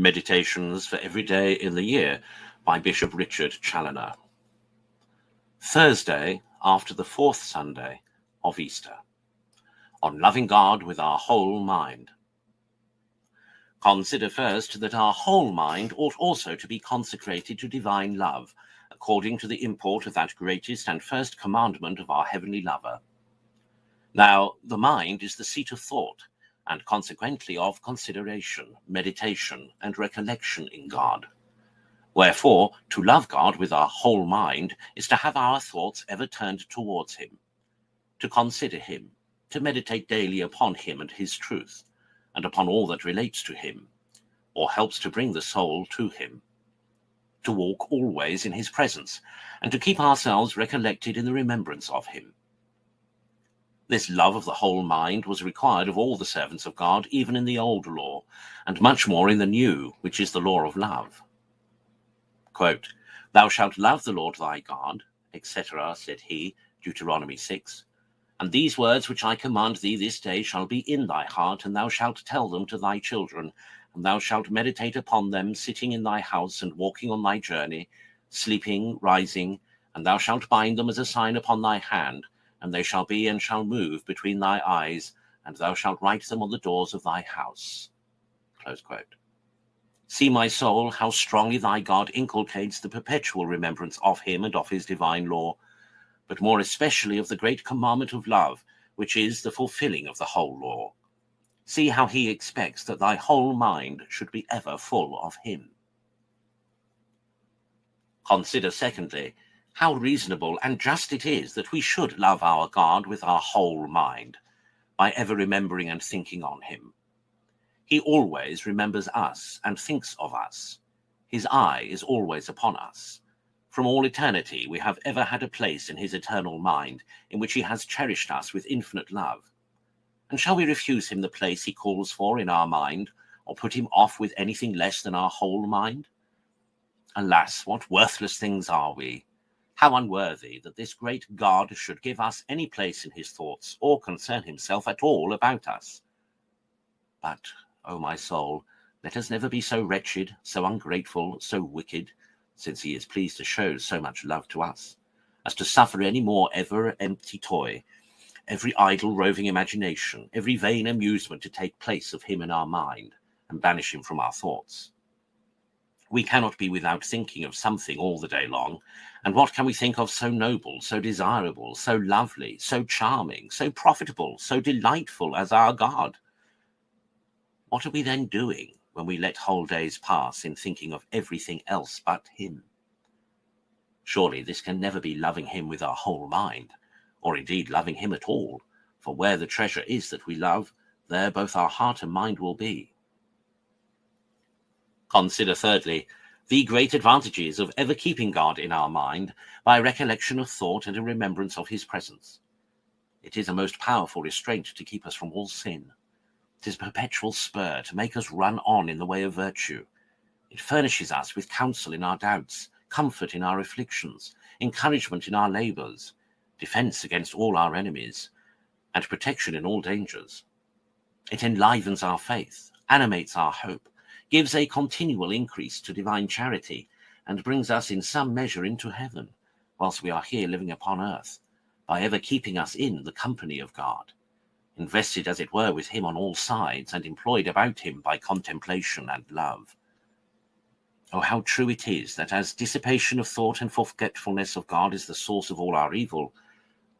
Meditations for Every Day in the Year by Bishop Richard Challoner. Thursday after the fourth Sunday of Easter. On loving God with our whole mind. Consider first that our whole mind ought also to be consecrated to divine love, according to the import of that greatest and first commandment of our heavenly lover. Now, the mind is the seat of thought, and consequently of consideration, meditation, and recollection in God. Wherefore, to love God with our whole mind is to have our thoughts ever turned towards him, to consider him, to meditate daily upon him and his truth, and upon all that relates to him, or helps to bring the soul to him, to walk always in his presence, and to keep ourselves recollected in the remembrance of him. This love of the whole mind was required of all the servants of God, even in the old law, and much more in the new, which is the law of love. Quote, "Thou shalt love the Lord thy God, etc., said he, Deuteronomy 6. And these words which I command thee this day shall be in thy heart, and thou shalt tell them to thy children, and thou shalt meditate upon them, sitting in thy house and walking on thy journey, sleeping, rising, and thou shalt bind them as a sign upon thy hand, and they shall be and shall move between thy eyes, and thou shalt write them on the doors of thy house." Close quote. See, my soul, how strongly thy God inculcates the perpetual remembrance of him and of his divine law, but more especially of the great commandment of love, which is the fulfilling of the whole law. See how he expects that thy whole mind should be ever full of him. Consider, secondly, how reasonable and just it is that we should love our God with our whole mind, by ever remembering and thinking on him. He always remembers us and thinks of us. His eye is always upon us. From all eternity we have ever had a place in his eternal mind, in which he has cherished us with infinite love. And shall we refuse him the place he calls for in our mind, or put him off with anything less than our whole mind? Alas, what worthless things are we! How unworthy that this great God should give us any place in his thoughts, or concern himself at all about us. But, O my soul, let us never be so wretched, so ungrateful, so wicked, since he is pleased to show so much love to us, as to suffer any more ever empty toy, every idle roving imagination, every vain amusement to take place of him in our mind, and banish him from our thoughts. We cannot be without thinking of something all the day long, and what can we think of so noble, so desirable, so lovely, so charming, so profitable, so delightful as our God? What are we then doing when we let whole days pass in thinking of everything else but him? Surely this can never be loving him with our whole mind, or indeed loving him at all, for where the treasure is that we love, there both our heart and mind will be. Consider, thirdly, the great advantages of ever keeping God in our mind by recollection of thought and a remembrance of his presence. It is a most powerful restraint to keep us from all sin. It is a perpetual spur to make us run on in the way of virtue. It furnishes us with counsel in our doubts, comfort in our afflictions, encouragement in our labors, defense against all our enemies, and protection in all dangers. It enlivens our faith, animates our hope, gives a continual increase to divine charity, and brings us in some measure into heaven, whilst we are here living upon earth, by ever keeping us in the company of God, invested as it were with him on all sides, and employed about him by contemplation and love. Oh, how true it is that as dissipation of thought and forgetfulness of God is the source of all our evil,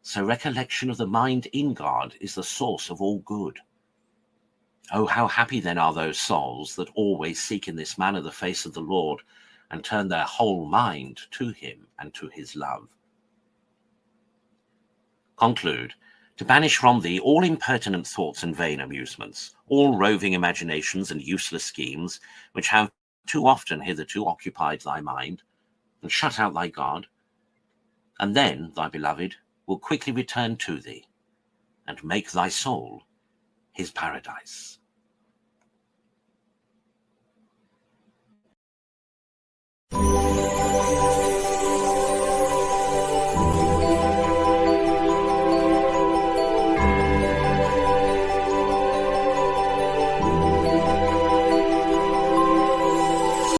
so recollection of the mind in God is the source of all good. Oh, how happy then are those souls that always seek in this manner the face of the Lord, and turn their whole mind to him and to his love. Conclude, to banish from thee all impertinent thoughts and vain amusements, all roving imaginations and useless schemes, which have too often hitherto occupied thy mind, and shut out thy God, and then thy beloved will quickly return to thee, and make thy soul his paradise.